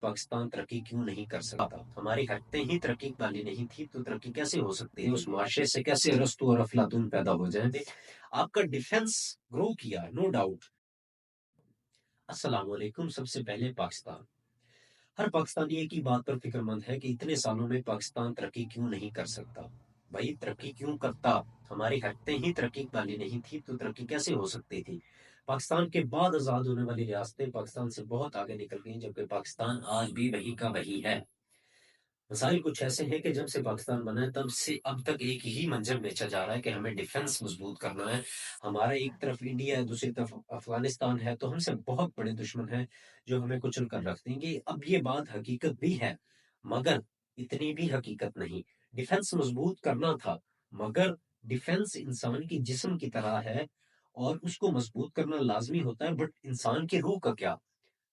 پاکستان ترقی کیوں نہیں کر سکتا؟ ہماری حرکتیں ہی ترقی والی نہیں تھی تو ترقی کیسے ہو سکتی ہے؟ اس معاشرے سے کیسے ارسطو اور افلاطون پیدا ہو جائیں؟ آپ کا ڈیفنس گرو کیا، نو ڈاؤٹ۔ السلام علیکم۔ سب سے پہلے پاکستان، ہر پاکستانی ایک ہی بات پر فکر مند ہے کہ اتنے سالوں میں پاکستان ترقی کیوں نہیں کر سکتا؟ بھائی ترقی کیوں کرتا؟ ہماری حرکتیں ہی ترقی والی نہیں تھی تو ترقی کیسے ہو سکتی تھی؟ پاکستان کے بعد آزاد ہونے والی ریاستیں پاکستان سے بہت آگے نکل گئیں، جبکہ پاکستان آج بھی وہی کا وہی ہے۔ مسائل کچھ ایسے ہیں کہ جب سے پاکستان بنا ہے تب سے اب تک ایک ہی منظر بیچا جا رہا ہے کہ ہمیں ڈیفنس مضبوط کرنا ہے۔ ہمارا ایک طرف انڈیا ہے، دوسری طرف افغانستان ہے، تو ہم سے بہت بڑے دشمن ہیں جو ہمیں کچل کر رکھ دیں گے۔ اب یہ بات حقیقت بھی ہے، مگر اتنی بھی حقیقت نہیں۔ ڈیفنس مضبوط کرنا تھا، مگر ڈیفنس انسان کی جسم کی طرح ہے اور اس کو مضبوط کرنا لازمی ہوتا ہے، بٹ انسان کی روح کا کیا؟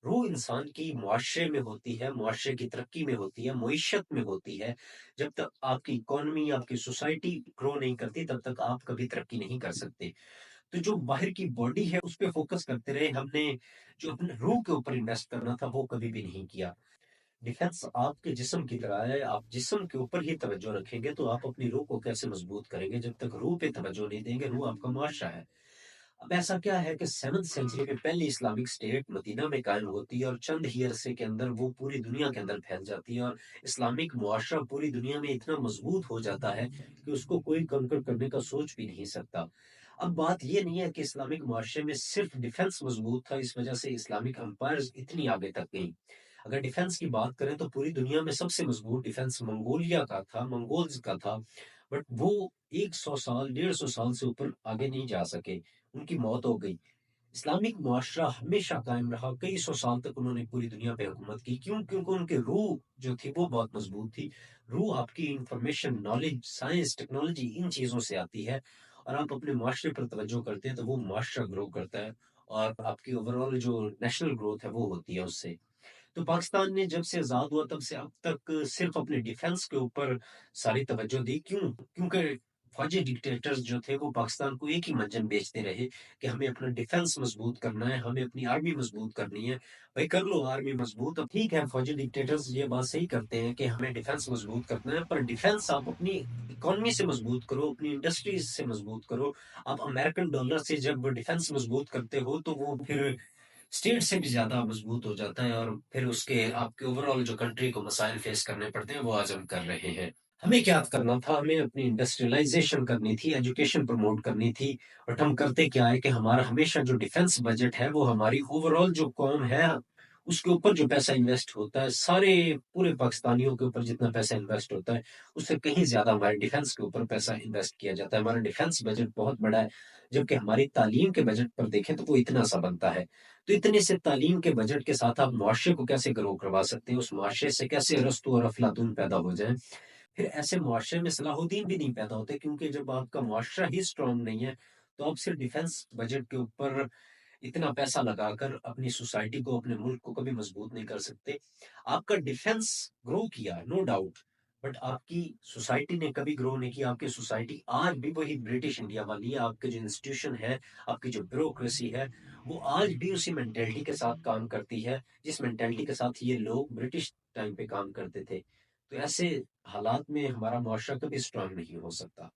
روح انسان کی معاشرے میں ہوتی ہے، معاشرے کی ترقی میں ہوتی ہے، معیشت میں ہوتی ہے۔ جب تک آپ کی اکانومی، آپ کی سوسائٹی گرو نہیں کرتی تب تک آپ کبھی ترقی نہیں کر سکتے۔ تو جو باہر کی باڈی ہے اس پہ فوکس کرتے رہے ہم نے، جو اپنے روح کے اوپر انویسٹ کرنا تھا وہ کبھی بھی نہیں کیا۔ ڈیفنس آپ کے جسم کی طرح ہے، آپ جسم کے اوپر ہی توجہ رکھیں گے تو آپ اپنی روح کو کیسے مضبوط کریں گے؟ جب تک روح پہ توجہ نہیں دیں گے، روح آپ کا معاشرہ ہے۔ اب ایسا کیا ہے کہ 7 سینچری میں پہلی اسلامک اسٹیٹ مدینہ میں قائم ہوتی ہے اور چند ہی عرصے کے اندر وہ پوری دنیا کے اندر پھیل جاتی ہے، اور اسلامک معاشرہ پوری دنیا میں اتنا مضبوط ہو جاتا ہے کہ اس کو کوئی کنکر کرنے کا سوچ بھی نہیں سکتا۔ اب بات یہ نہیں ہے کہ اسلامک معاشرے میں صرف ڈیفنس مضبوط تھا، اس وجہ سے اسلامک امپائرز اتنی آگے تک گئیں۔ اگر ڈیفنس کی بات کریں تو پوری دنیا میں سب سے مضبوط ڈیفنس منگولیا کا تھا، منگولز کا تھا، بٹ وہ 100 سال 150 سال سے اوپر آگے نہیں جا سکے، ان کی موت ہو گئی۔ اسلامک معاشرہ ہمیشہ قائم رہا، کئی سو سال تک انہوں نے پوری دنیا پہ حکومت کی، کیوں؟ کیونکہ ان کی روح جو تھی وہ بہت مضبوط تھی۔ روح آپ کی انفارمیشن، نالج، سائنس، ٹیکنالوجی ان چیزوں سے آتی ہے، اور آپ اپنے معاشرے پر توجہ کرتے ہیں تو وہ معاشرہ گرو کرتا ہے، اور آپ کی اوور آل جو نیشنل گروتھ ہے وہ ہوتی ہے اس سے۔ تو پاکستان نے جب سے آزاد ہوا تب سے اب تک صرف اپنے ڈیفنس کے اوپر ساری توجہ دی، کیوں؟ کیونکہ فوجی ڈکٹیٹرز جو تھے وہ پاکستان کو ایک ہی منجن بیچتے رہے کہ ہمیں اپنا ڈیفنس مضبوط کرنا ہے، ہمیں اپنی آرمی مضبوط کرنی ہے۔ بھائی کر لو آرمی مضبوط، اب ٹھیک ہے فوجی ڈکٹیٹرز یہ بات صحیح کرتے ہیں کہ ہمیں ڈیفنس مضبوط کرنا ہے، پر ڈیفنس آپ اپنی اکانومی سے مضبوط کرو، اپنی انڈسٹریز سے مضبوط کرو۔ آپ امریکن ڈالر سے جب ڈیفنس مضبوط کرتے ہو تو وہ پھر اسٹیٹ سے بھی زیادہ مضبوط ہو جاتا ہے، اور پھر اس کے آپ کے اوور آل جو کنٹری کو مسائل فیس کرنے پڑتے ہیں وہ آج ہم کر رہے ہیں۔ ہمیں کیا کرنا تھا؟ ہمیں اپنی انڈسٹریلائزیشن کرنی تھی، ایجوکیشن پروموٹ کرنی تھی، بٹ ہم کرتے کیا ہے کہ ہمارا ہمیشہ جو ڈیفنس بجٹ ہے وہ ہماری اوور آل جو قوم ہے اس کے اوپر جو پیسہ انویسٹ ہوتا ہے، سارے پورے پاکستانیوں کے اوپر جتنا پیسہ انویسٹ ہوتا ہے اس سے کہیں زیادہ ہمارے ڈیفنس کے اوپر پیسہ انویسٹ کیا جاتا ہے۔ ہمارا ڈیفنس بجٹ بہت بڑا ہے، جبکہ ہماری تعلیم کے بجٹ پر دیکھیں تو وہ اتنا سا بنتا ہے۔ تو اتنے سے تعلیم کے بجٹ کے ساتھ آپ معاشرے کو کیسے گرو کروا سکتے ہیں؟ اس معاشرے سے کیسے ارسطو اور افلاطون پیدا ہو جائیں؟ پھر ایسے معاشرے میں صلاح الدین بھی نہیں پیدا ہوتے، کیونکہ جب آپ کا معاشرہ ہی اسٹرانگ نہیں ہے تو آپ صرف ڈیفنس بجٹ کے اوپر اتنا پیسہ لگا کر اپنی سوسائٹی کو، اپنے ملک کو کبھی مضبوط نہیں کر سکتے۔ آپ کا ڈیفنس گرو کیا، نو ڈاؤٹ، بٹ آپ کی سوسائٹی نے کبھی گرو نہیں کیا۔ آپ کی سوسائٹی آج بھی وہی برٹش انڈیا والی ہے، آپ کے جو انسٹیٹیوشن ہے، آپ کی جو بیوروکریسی ہے وہ آج بھی اسی مینٹلٹی کے ساتھ کام کرتی ہے جس مینٹلٹی کے ساتھ یہ لوگ برٹش ٹائم پہ کام کرتے تھے۔ تو ایسے حالات میں ہمارا معاشرہ کبھی اسٹرانگ نہیں ہو سکتا۔